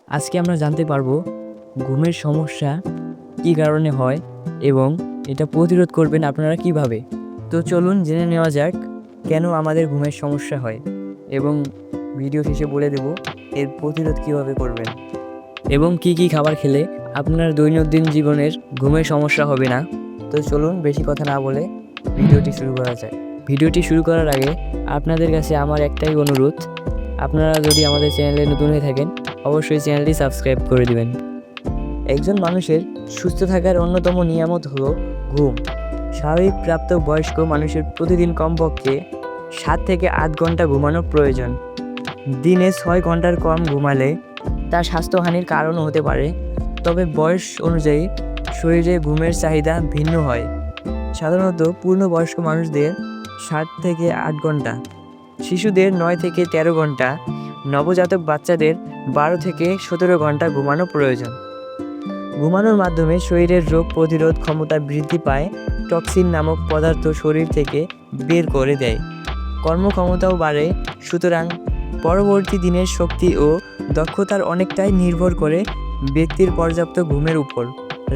আজকে আমরা জানতে পারবো ঘুমের সমস্যা কী কারণে হয় এবং এটা প্রতিরোধ করবেন আপনারা কিভাবে। তো চলুন জেনে নেওয়া যাক কেন আমাদের ঘুমের সমস্যা হয় এবং ভিডিও শেষে বলে দেব এর প্রতিরোধ কিভাবে করবেন এবং কি কি খাবার খেলে আপনার দৈনন্দিন জীবনের ঘুমের সমস্যা হবে না। তো চলুন বেশি কথা না বলে ভিডিওটি শুরু করা যায়। ভিডিওটি শুরু করার আগে আপনাদের কাছে আমার একটাই অনুরোধ, আপনারা যদি আমাদের চ্যানেলে নতুন হয়ে থাকেন অবশ্যই চ্যানেলটি সাবস্ক্রাইব করে দিবেন। একজন মানুষের সুস্থ থাকার অন্যতম নিয়ামত হলো ঘুম। স্বাভাবিক প্রাপ্ত বয়স্ক মানুষের প্রতিদিন কমপক্ষে 7 থেকে 8 ঘন্টা ঘুমানো প্রয়োজন। দিনে 6 ঘন্টার কম ঘুমালে তা স্বাস্থ্যহানির কারণও হতে পারে। তবে বয়স অনুযায়ী শরীরে ঘুমের চাহিদা ভিন্ন হয়। সাধারণত পূর্ণবয়স্ক মানুষদের 7 থেকে 8 ঘন্টা, শিশুদের 9 থেকে 13 ঘন্টা, নবজাতক বাচ্চাদের 12 থেকে 17 ঘন্টা ঘুমানো প্রয়োজন। ঘুমানোর মাধ্যমে শরীরের রোগ প্রতিরোধ ক্ষমতা বৃদ্ধি পায়, টক্সিন নামক পদার্থ শরীর থেকে বের করে দেয়, কর্মক্ষমতাও বাড়ে। সুতরাং পরবর্তী দিনের শক্তি ও দক্ষতার অনেকটাই নির্ভর করে ব্যক্তির পর্যাপ্ত ঘুমের উপর।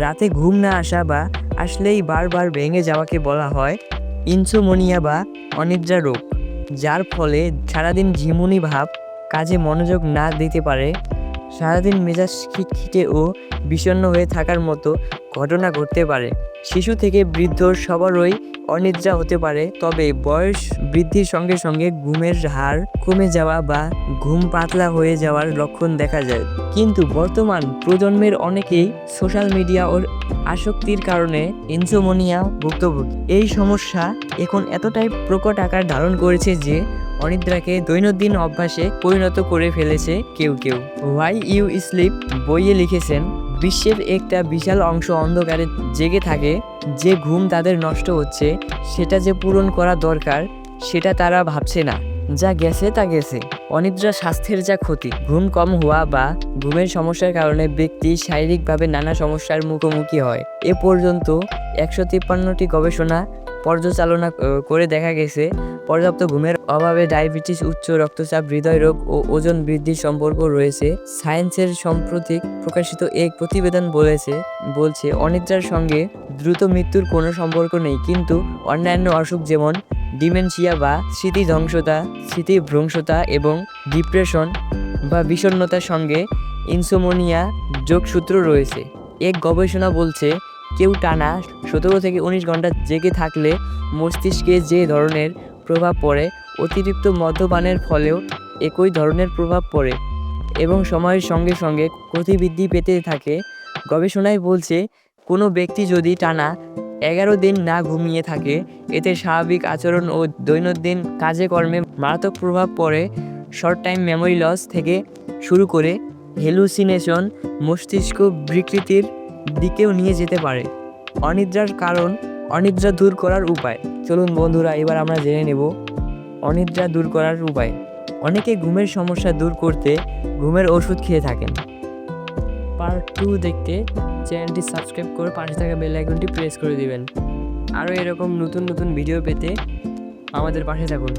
রাতে ঘুম না আসা বা আসলেই বারবার ভেঙে যাওয়াকে বলা হয় ইনসোমনিয়া বা অনিদ্রা রোগ, যার ফলে সারাদিন ঝিমুনি ভাব, কাজে মনোযোগ না দিতে পারে, সারাদিন মেজাজ খিটখিটে ও বিষণ্ণ হয়ে থাকার মতো ঘটনা ঘটতে পারে। শিশু থেকে বৃদ্ধ সবারই অনিদ্রা হতে পারে, তবে বয়স বৃদ্ধির সঙ্গে সঙ্গে ঘুমের হার কমে যাওয়া বা ঘুম পাতলা হয়ে যাওয়ার লক্ষণ দেখা যায়। কিন্তু বর্তমান প্রজন্মের অনেকেই সোশ্যাল মিডিয়া ও আসক্তির কারণে ইনসোমনিয়া ভুক্তভোগী। এই সমস্যা এখন এতটাই প্রকট আকার ধারণ করেছে যে অনিদ্রাকে দৈনন্দিন অভ্যাসে পরিণত করে ফেলেছে কেউ কেউ। হোয়াই ইউ স্লিপ বইয়ে লিখেছেন, বিশ্বের একটা বিশাল অংশ অন্ধকারে জেগে থাকে। যে ঘুম তাদের নষ্ট হচ্ছে সেটা যে পূরণ করা দরকার সেটা তারা ভাবছে না। যা গেছে তা গেছে। অনিদ্রা স্বাস্থ্যের যা ক্ষতি। ঘুম কম হওয়া বা ঘুমের সমস্যার কারণে ব্যক্তি শারীরিকভাবে নানা সমস্যার মুখোমুখি হয়। এ পর্যন্ত 153টি গবেষণা পর্যালোচনা করে দেখা গেছে পর্যাপ্ত ঘুমের অভাবে ডায়াবেটিস, উচ্চ রক্তচাপ, হৃদয়রোগ ও ওজন বৃদ্ধির সম্পর্ক রয়েছে। সায়েন্সের সম্প্রতি প্রকাশিত এক প্রতিবেদন বলছে অনিদ্রার সঙ্গে দ্রুত মৃত্যুর কোনো সম্পর্ক নেই, কিন্তু অন্যান্য অসুখ যেমন ডিমেনশিয়া বা স্মৃতিভ্রংশতা এবং ডিপ্রেশন বা বিষণ্ণতার সঙ্গে ইনসোমনিয়া যোগসূত্র রয়েছে। এক গবেষণা বলছে কেউ টানা 17 থেকে 19 ঘন্টা জেগে থাকলে মস্তিষ্কে যে ধরনের প্রভাব পড়ে, অতিরিক্ত মদ্যপানের ফলেও একই ধরনের প্রভাব পড়ে এবং সময়ের সঙ্গে সঙ্গে গতিবৃদ্ধি পেতে থাকে। গবেষণায় বলছে কোনো ব্যক্তি যদি টানা 11 দিন না ঘুমিয়ে থাকে, এতে স্বাভাবিক আচরণ ও দৈনন্দিন কাজে কর্মে মারাত্মক প্রভাব পড়ে। শর্ট টাইম মেমোরি লস থেকে শুরু করে হ্যালুসিনেশন, মস্তিষ্ক বিকৃতির দিকেও নিয়ে যেতে পারে। অনিদ্রার কারণ, অনিদ্রা দূর করার উপায়। চলুন বন্ধুরা এবার আমরা জেনে নেব অনিদ্রা দূর করার উপায়। অনেকে ঘুমের সমস্যা দূর করতে ঘুমের ওষুধ খেয়ে থাকেন। পার্ট 2 দেখতে চ্যানেলটি সাবস্ক্রাইব করে পাশে থাকা বেল আইকনটি প্রেস করে দিবেন। আরও এরকম নতুন নতুন ভিডিও পেতে আমাদের পাশে থাকুন।